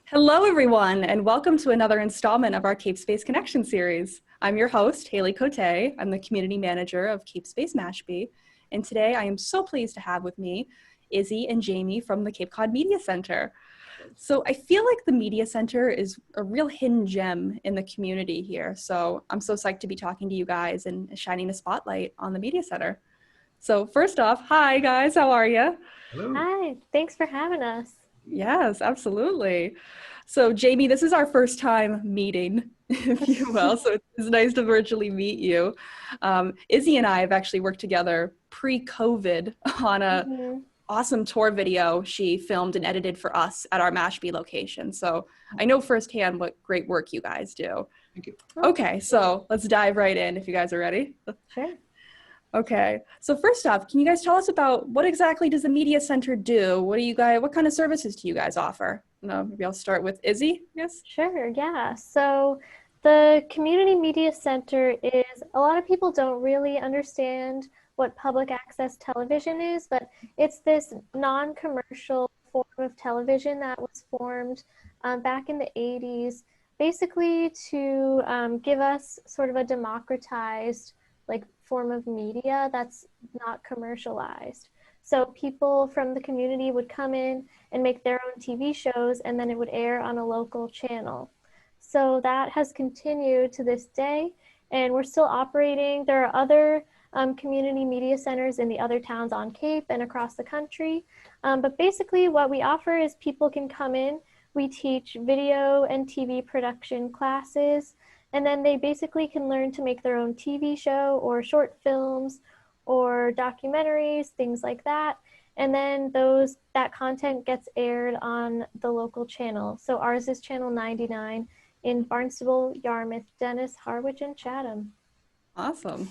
Hello, everyone, and welcome to another installment of our CapeSpace Connection series. I'm your host, Haley Cote. I'm the community manager of CapeSpace Mashpee, and today I am so pleased to have with me Izzi and Jamie from the Cape Cod Media Center. So I feel like the Media Center is a real hidden gem in the community here, so I'm so psyched to be talking to you guys and shining a spotlight on the Media Center. So first off, hi guys, how are you? Hello. Hi, thanks for having us. Yes, absolutely. So Jamie, this is our first time meeting, if you will. So it's nice to virtually meet you. Izzi and I have actually worked together pre-COVID on a Mhm. awesome tour video she filmed and edited for us at our Mashpee location. So I know firsthand what great work you guys do. Thank you. Oh, Okay, so let's dive right in if you guys are ready. sure. Okay, so first off, can you guys tell us about what exactly does the Media Center do? What kind of services do you guys offer? No, maybe I'll start with Izzi, yes? Sure, yeah. So the Community Media Center is, a lot of people don't really understand what public access television is, but it's this non-commercial form of television that was formed back in the 80s, basically to give us sort of a democratized form of media that's not commercialized. So people from the community would come in and make their own TV shows, and then it would air on a local channel. So that has continued to this day, and we're still operating. There are other community media centers in the other towns on Cape and across the country. But basically what we offer is people can come in, we teach video and TV production classes, and then they basically can learn to make their own TV show or short films or documentaries, things like that. And then that content gets aired on the local channel. So ours is channel 99 in Barnstable, Yarmouth, Dennis, Harwich, and Chatham. Awesome.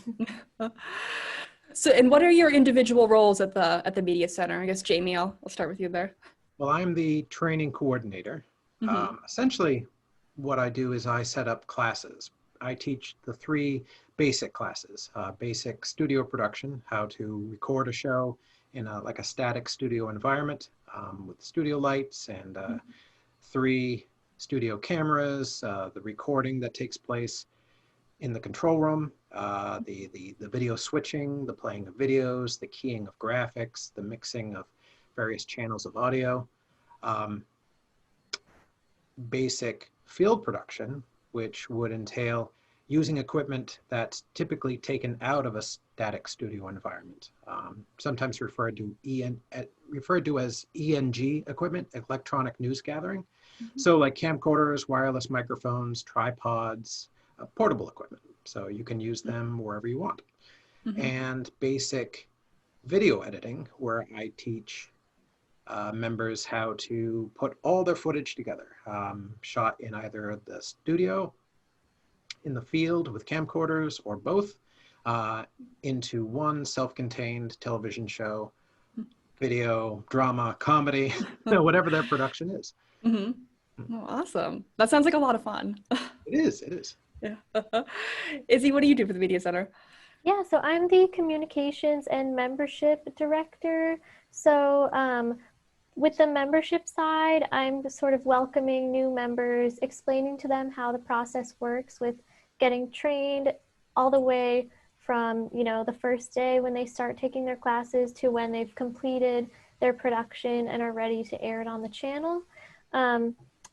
So, and what are your individual roles at the Media Center? I guess, Jamie, I'll start with you there. Well, I'm the training coordinator. Mm-hmm. Essentially, what I do is I set up classes. I teach the three basic classes: basic studio production, how to record a show in like a static studio environment with studio lights and three studio cameras, the recording that takes place in the control room, the video switching, the playing of videos, the keying of graphics, the mixing of various channels of audio, um, basic field production, which would entail using equipment that's typically taken out of a static studio environment, sometimes referred to as ENG equipment, electronic news gathering. Mm-hmm. So like camcorders, wireless microphones, tripods, portable equipment. So you can use them wherever you want. Mm-hmm. And basic video editing, where I teach members how to put all their footage together, shot in either the studio, in the field with camcorders, or both, into one self-contained television show, video, drama, comedy, whatever their production is. Mm-hmm. Oh, awesome. That sounds like a lot of fun. It is, it is. Yeah. Izzy, what do you do for the Media Center? Yeah, so I'm the communications and membership director. So with the membership side, I'm sort of welcoming new members, explaining to them how the process works with getting trained all the way from, the first day when they start taking their classes to when they've completed their production and are ready to air it on the channel.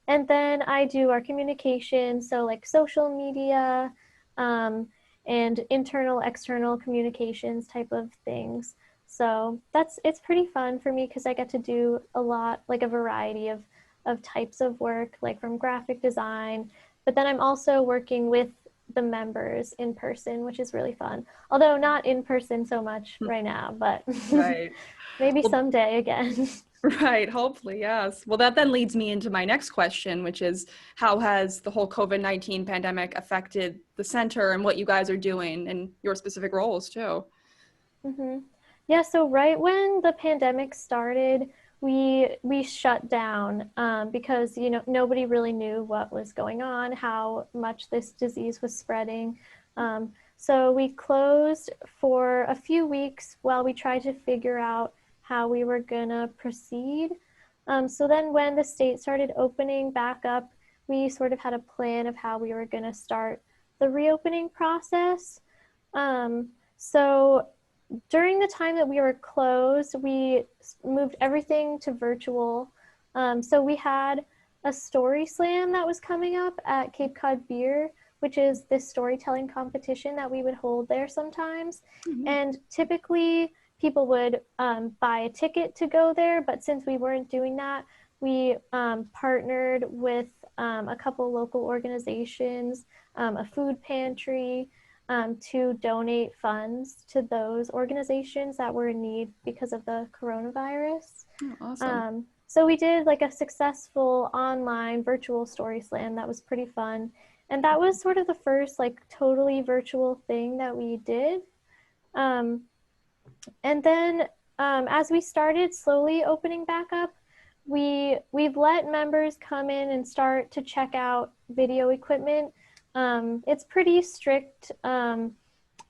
And then I do our communication, so like social media, and internal, external communications type of things. So it's pretty fun for me because I get to do a lot, like a variety of types of work, like from graphic design, but then I'm also working with the members in person, which is really fun. Although not in person so much right now, but Right. maybe Well, someday again. right. Hopefully, yes. Well, that then leads me into my next question, which is how has the whole COVID-19 pandemic affected the center and what you guys are doing and your specific roles too? Mm-hmm. Yeah, so right when the pandemic started, we shut down because nobody really knew what was going on, how much this disease was spreading. So we closed for a few weeks while we tried to figure out how we were gonna proceed. So then when the state started opening back up, we sort of had a plan of how we were going to start the reopening process. So during the time that we were closed, we moved everything to virtual. So we had a story slam that was coming up at Cape Cod Beer, which is this storytelling competition that we would hold there sometimes. Mhm. And typically people would buy a ticket to go there, but since we weren't doing that, we partnered with a couple local organizations, a food pantry, to donate funds to those organizations that were in need because of the coronavirus. Oh, awesome. So we did like a successful online virtual story slam that was pretty fun. And that was sort of the first like totally virtual thing that we did. And then as we started slowly opening back up, we've let members come in and start to check out video equipment. It's pretty strict.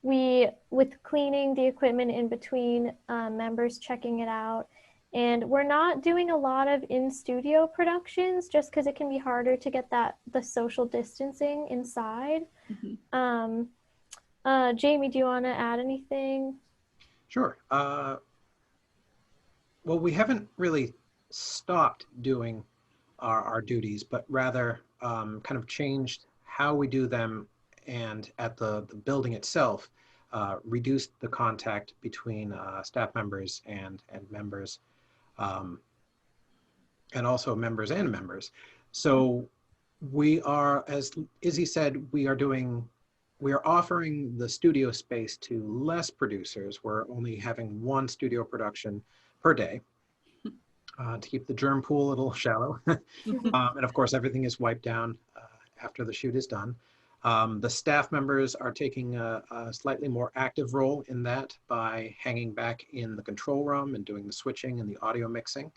With cleaning the equipment in between members checking it out. And we're not doing a lot of in-studio productions just because it can be harder to get the social distancing inside. Mhm. Jamie, do you want to add anything? Sure. Well, we haven't really stopped doing our duties, but rather kind of changed how we do them, and at the building itself, reduced the contact between staff members and members, um, and also members and members. So we are, as Izzy said, we are offering the studio space to less producers. We're only having one studio production per day to keep the germ pool a little shallow. And of course, everything is wiped down after the shoot is done. The staff members are taking a slightly more active role in that by hanging back in the control room and doing the switching and the audio mixing,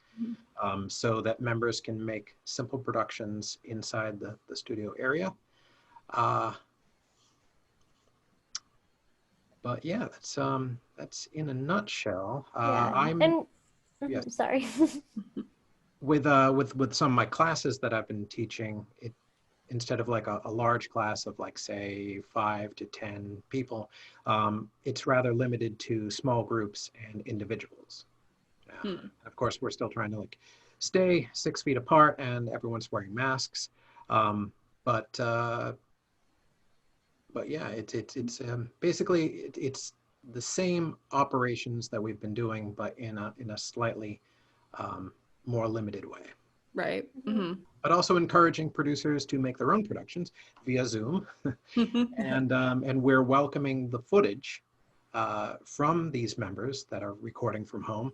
so that members can make simple productions inside the studio area. But yeah, that's in a nutshell. Yeah. And Yes, sorry. with some of my classes that I've been teaching, instead of like a large class of like say 5 to 10 people, it's rather limited to small groups and individuals. And of course, we're still trying to like stay 6 feet apart and everyone's wearing masks. Um, but yeah, it's basically it's the same operations that we've been doing, but in a slightly more limited way. Right. Mm-hmm. But also encouraging producers to make their own productions via Zoom, and we're welcoming the footage from these members that are recording from home,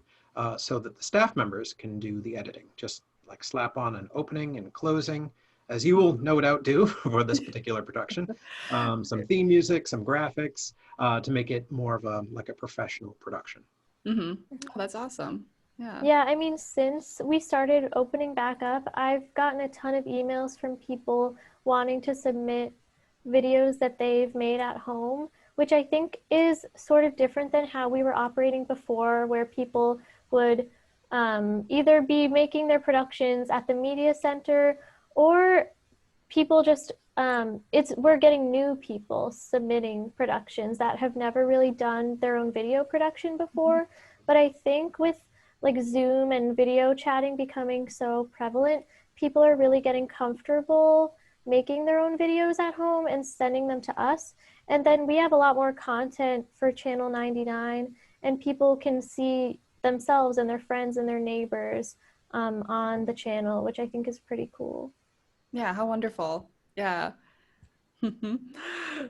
so that the staff members can do the editing. Just like slap on an opening and closing, as you will no doubt do for this particular production. Some theme music, some graphics, to make it more of a professional production. Mm-hmm. Oh, that's awesome. Yeah. Yeah, I mean, since we started opening back up, I've gotten a ton of emails from people wanting to submit videos that they've made at home, which I think is sort of different than how we were operating before, where people would either be making their productions at the media center, or people just we're getting new people submitting productions that have never really done their own video production before. But I think with like Zoom and video chatting becoming so prevalent, people are really getting comfortable making their own videos at home and sending them to us. And then we have a lot more content for Channel 99, and people can see themselves and their friends and their neighbors on the channel, which I think is pretty cool. Yeah, how wonderful. Yeah.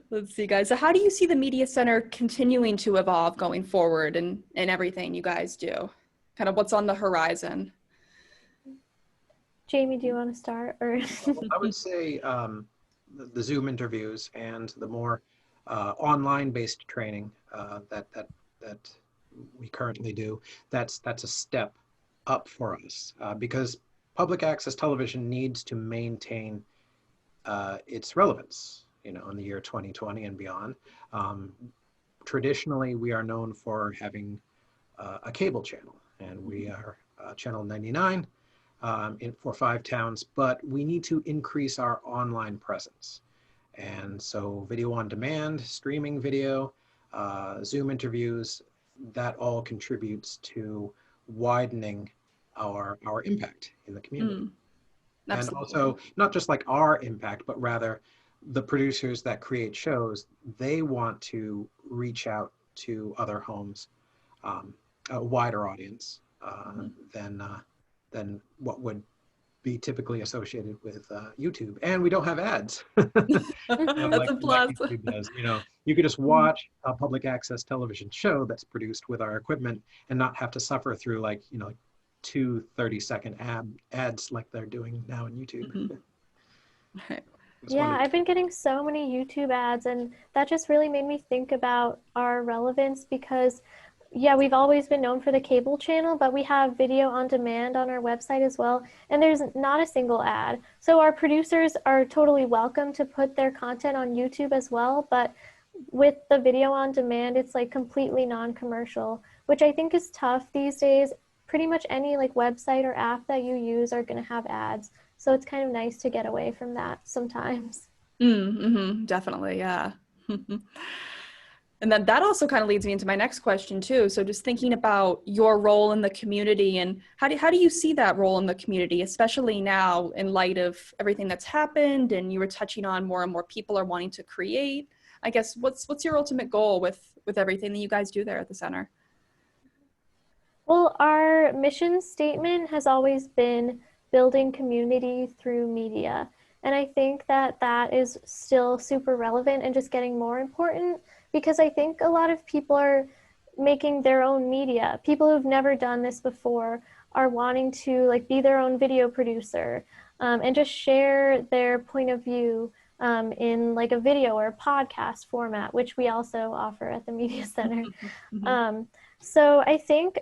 Let's see, guys. So how do you see the Media Center continuing to evolve going forward and everything you guys do? Kind of what's on the horizon? Jamie, do you want to start? Or I would say the Zoom interviews and the more online-based training that we currently do. That's a step up for us, because public access television needs to maintain its relevance, in the year 2020 and beyond. Traditionally, we are known for having a cable channel, and we are channel 99. for 5 towns, but we need to increase our online presence. And so video on demand, streaming video, Zoom interviews, that all contributes to widening our impact in the community. And also not just like our impact, but rather the producers that create shows, they want to reach out to other homes, a wider audience than what would be typically associated with YouTube. And we don't have ads. That's a plus. Like YouTube does. You know, you could just watch a public access television show that's produced with our equipment and not have to suffer through like, you know, 2 30-second ads like they're doing now in YouTube. Right. Yeah, I've been getting so many YouTube ads, and that just really made me think about our relevance because, yeah, we've always been known for the cable channel, but we have video on demand on our website as well, and there's not a single ad. So our producers are totally welcome to put their content on YouTube as well, but with the video on demand, it's like completely non-commercial, which I think is tough these days. Pretty much any like website or app that you use are going to have ads. So it's kind of nice to get away from that sometimes. Definitely, yeah. And then that also kind of leads me into my next question too. So just thinking about your role in the community and how do you see that role in the community, especially now in light of everything that's happened and you were touching on more and more people are wanting to create. I guess what's your ultimate goal with everything that you guys do there at the center? Well, our mission statement has always been building community through media. And I think that that is still super relevant and just getting more important because I think a lot of people are making their own media. People who've never done this before are wanting to like be their own video producer and just share their point of view in like a video or a podcast format, which we also offer at the Media Center. So I think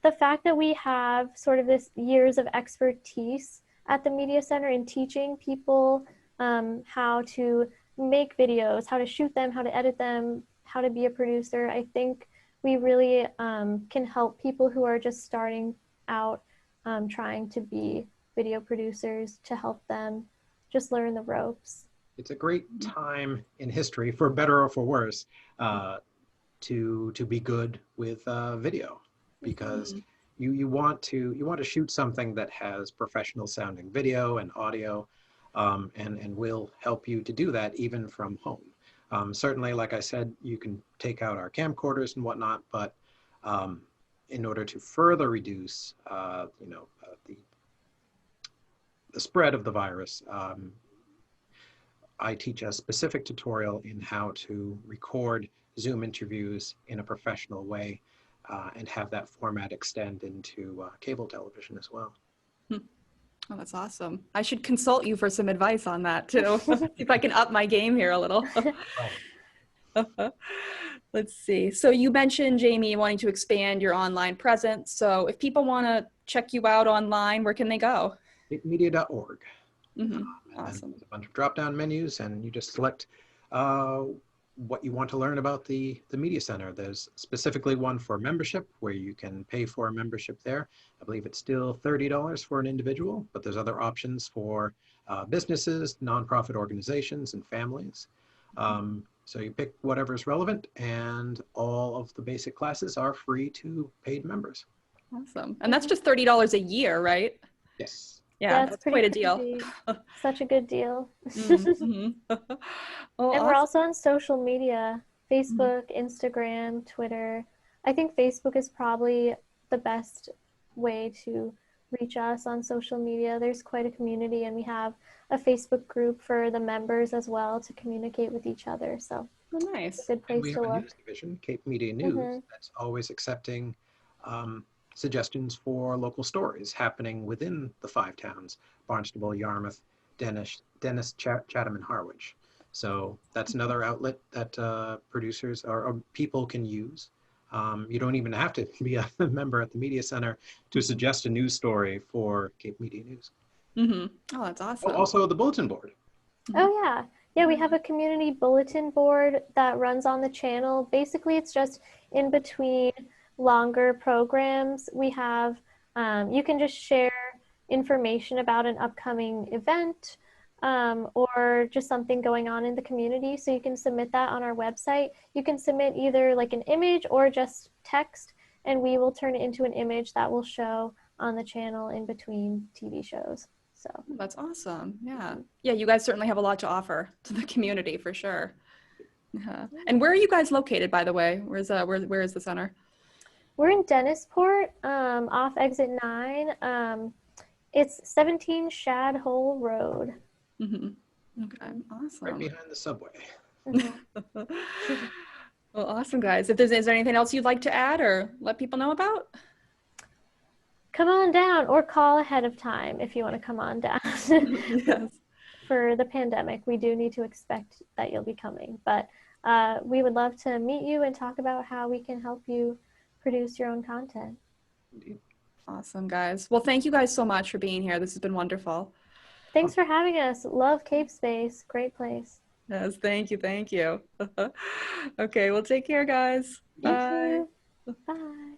the fact that we have sort of this years of expertise at the Media Center in teaching people how to make videos, how to shoot them, how to edit them, how to be a producer, I think we really can help people who are just starting out trying to be video producers to help them just learn the ropes. It's a great time in history, for better or for worse, to be good with video, because you want to shoot something that has professional sounding video and audio, and will help you to do that even from home. Certainly, like I said, you can take out our camcorders and whatnot, but in order to further reduce the spread of the virus, I teach a specific tutorial in how to record Zoom interviews in a professional way and have that format extend into cable television as well. Oh, that's awesome. I should consult you for some advice on that too. See if I can up my game here a little. Let's see. So you mentioned, Jamie, wanting to expand your online presence. So if people want to check you out online, where can they go? capemedia.org. Awesome. There's a bunch of drop-down menus, and you just select what you want to learn about the Media Center. There's specifically one for membership where you can pay for a membership there. I believe it's still $30 for an individual, but there's other options for businesses, nonprofit organizations, and families. So you pick whatever's relevant, and all of the basic classes are free to paid members. Awesome. And that's just $30 a year, right? Yes. Yeah, that's quite a deal. Such a good deal. Well, and we're also on social media, Facebook, Instagram, Twitter. I think Facebook is probably the best way to reach us on social media. There's quite a community, and we have a Facebook group for the members as well to communicate with each other. So nice. It's a good place we to have look. a news division, Cape Media News, that's always accepting suggestions for local stories happening within the 5 towns: Barnstable, Yarmouth, Dennis, Chatham, and Harwich. So that's another outlet that producers or people can use. You don't even have to be a member at the Media Center to suggest a news story for Cape Media News. Oh, that's awesome. Oh, also the bulletin board. Oh, yeah. Yeah, we have a community bulletin board that runs on the channel. Basically, it's just in between longer programs. We have, you can just share information about an upcoming event, or just something going on in the community. So you can submit that on our website. You can submit either like an image or just text, and we will turn it into an image that will show on the channel in between TV shows. So That's awesome. Yeah. Yeah, you guys certainly have a lot to offer to the community for sure. And where are you guys located, by the way? Where is the center? we're in Dennisport, off exit 9. It's 17 Shad Hole Road. Okay, Right awesome. behind the subway. Well, awesome, guys. Is there anything else you'd like to add or let people know about? Come on down, or call ahead of time if you want to come on down. Yes. For the pandemic, we do need to expect that you'll be coming, but we would love to meet you and talk about how we can help you produce your own content. Awesome, guys. Well, thank you guys so much for being here. This has been wonderful. Thanks for having us. Love CapeSpace. Great place. Yes, thank you, thank you. Okay, well, take care, guys. You Bye. too. Bye.